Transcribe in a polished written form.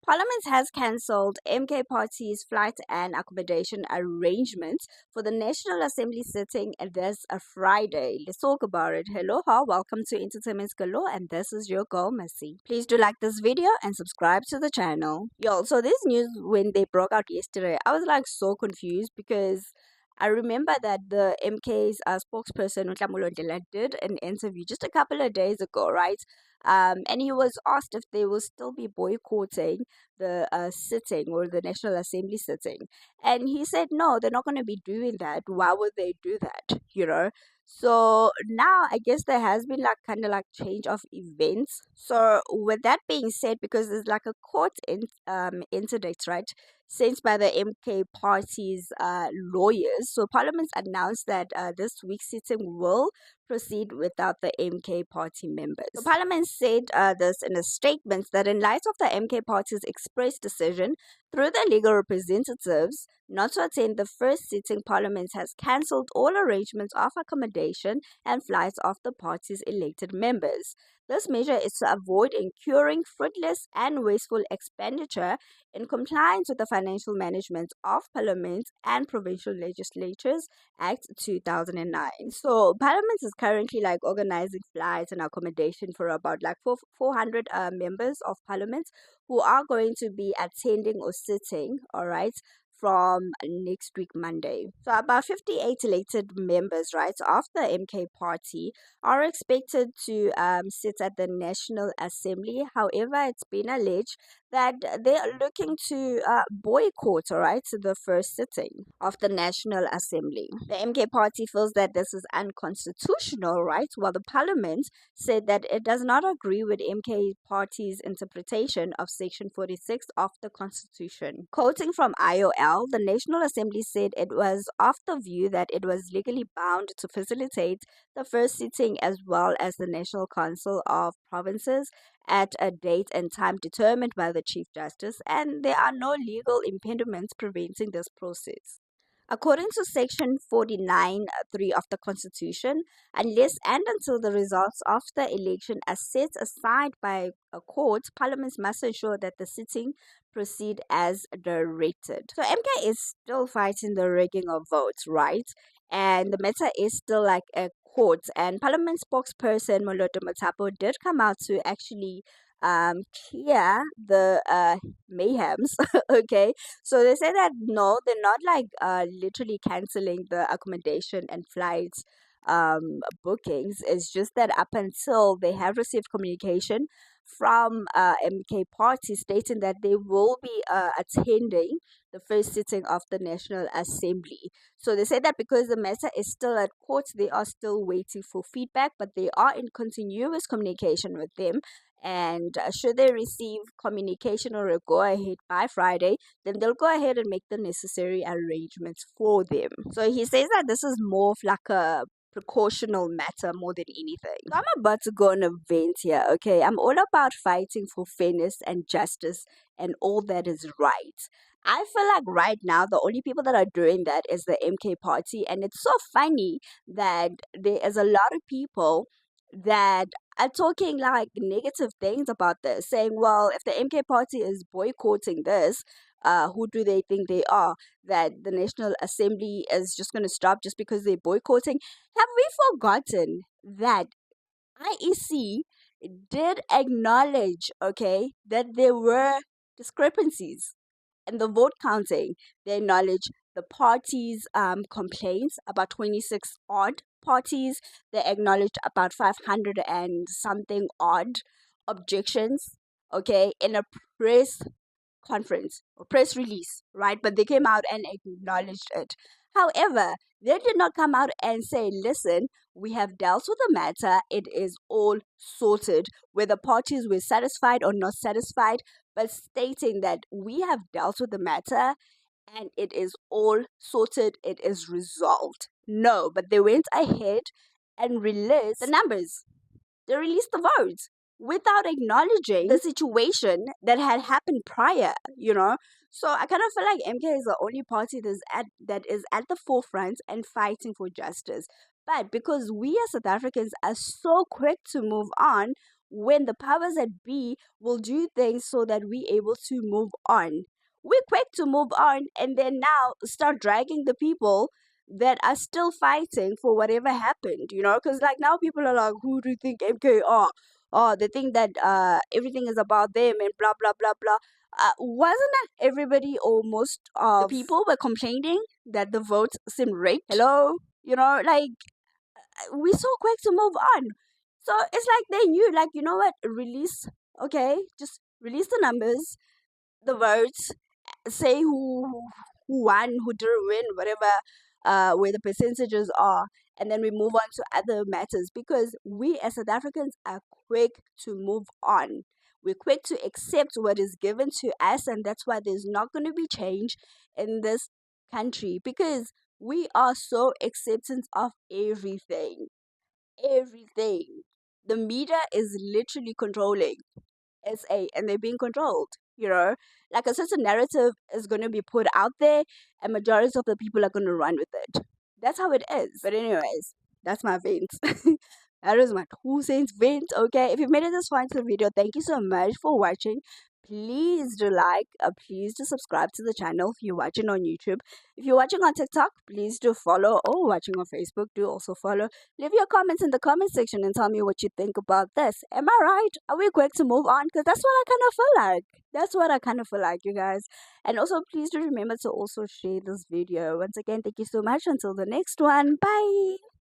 Parliament has cancelled MK Party's flight and accommodation arrangements for the National Assembly sitting this Friday. Let's talk about it. Hello, welcome to Entertainment Galore, and this is your girl, Messi. Please do like this video and subscribe to the channel. Yo, so this news, when they broke out yesterday, I was like so confused because I remember that the MK's spokesperson, Utlamulo Ndlela, did an interview just a couple of days ago, right? And he was asked if they will still be boycotting the sitting or the National Assembly sitting. And he said, no, they're not going to be doing that. Why would they do that? So now I guess there has been like kind of like change of events. So with that being said, because there's like a court interdict, right, sent by the MK Party's lawyers. So Parliament announced that this week's sitting will proceed without the MK Party members. So Parliament said this in a statement that in light of the MK Party's express decision through their legal representatives not to attend the first sitting, Parliament has cancelled all arrangements of accommodation and flights of the party's elected members. This measure is to avoid incurring fruitless and wasteful expenditure in compliance with the Financial Management of Parliament and Provincial Legislatures Act 2009. So Parliament is currently like organizing flights and accommodation for about like 400 members of Parliament who are going to be attending or sitting, all right, from next week Monday. So about 58 elected members, right, of the MK Party are expected to sit at the National Assembly. However, it's been alleged that they are looking to boycott, all right, the first sitting of the National Assembly. The MK Party feels that this is unconstitutional, right, while the Parliament said that it does not agree with MK Party's interpretation of Section 46 of the Constitution. Quoting from IOL, the National Assembly said it was of the view that it was legally bound to facilitate the first sitting as well as the National Council of Provinces at a date and time determined by the Chief Justice, and there are no legal impediments preventing this process. According to Section 49(3) of the Constitution, unless and until the results of the election are set aside by a court, Parliament must ensure that the sitting proceed as directed. So MK is still fighting the rigging of votes, right? And the matter is still like a court. And Parliament spokesperson Moloto Matapo did come out to actually clear the mayhems. Okay, so they say that no, they're not like literally canceling the accommodation and flights bookings. It's just that up until they have received communication from MK Party stating that they will be attending the first sitting of the National Assembly. So they say that because the matter is still at court, they are still waiting for feedback, but they are in continuous communication with them. And should they receive communication or a go ahead by Friday, then they'll go ahead and make the necessary arrangements for them. So he says that this is more of like a precautional matter more than anything. So I'm about to go on a vent here, okay? I'm all about fighting for fairness and justice and all that is right. I feel like right now the only people that are doing that is the MK Party, and it's so funny that there is a lot of people that are talking like negative things about this, saying, well, if the MK Party is boycotting this, who do they think they are? That the National Assembly is just going to stop just because they're boycotting? Have we forgotten that IEC did acknowledge, okay, that there were discrepancies in the vote counting? They acknowledge the parties' complaints, about 26 odd parties. They acknowledged about 500 and something odd objections, okay, in a press conference or press release, right? But they came out and acknowledged it. However, they did not come out and say, listen, we have dealt with the matter, it is all sorted, whether parties were satisfied or not satisfied, but stating that we have dealt with the matter and it is all sorted, it is resolved. No, but they went ahead and released the numbers. They released the votes without acknowledging the situation that had happened prior. So I kind of feel like MK is the only party that is at the forefront and fighting for justice. But because we as South Africans are so quick to move on, when the powers that be will do things so that we able to move on. We're quick to move on and then now start dragging the people that are still fighting for whatever happened, because like now people are like, who do you think MK are? Oh, they think that everything is about them and blah blah blah blah. Wasn't that everybody almost the people were complaining that the votes seem rigged? Hello, like we so quick to move on. So it's like they knew, like, you know what, release, okay, just release the numbers, the votes, say who won, who didn't win, whatever, where the percentages are, and then we move on to other matters because we as South Africans are quick to move on. We're quick to accept what is given to us, and that's why there's not going to be change in this country because we are so acceptant of everything. Everything. The media is literally controlling SA and they're being controlled. Like a certain narrative is going to be put out there and majority of the people are going to run with it. That's how it is. But anyways, that's my vent. That is my 2 cents vent. Okay, if you made it this far into the video, thank you so much for watching. Please do like, please do subscribe to the channel if you're watching on YouTube. If you're watching on TikTok, please do follow, or watching on Facebook, do also follow. Leave your comments in the comment section and tell me what you think about this. Am I right? Are we quick to move on? Because that's what I kind of feel like. That's what I kind of feel like, you guys. And also, please do remember to also share this video. Once again, thank you so much. Until the next one. Bye.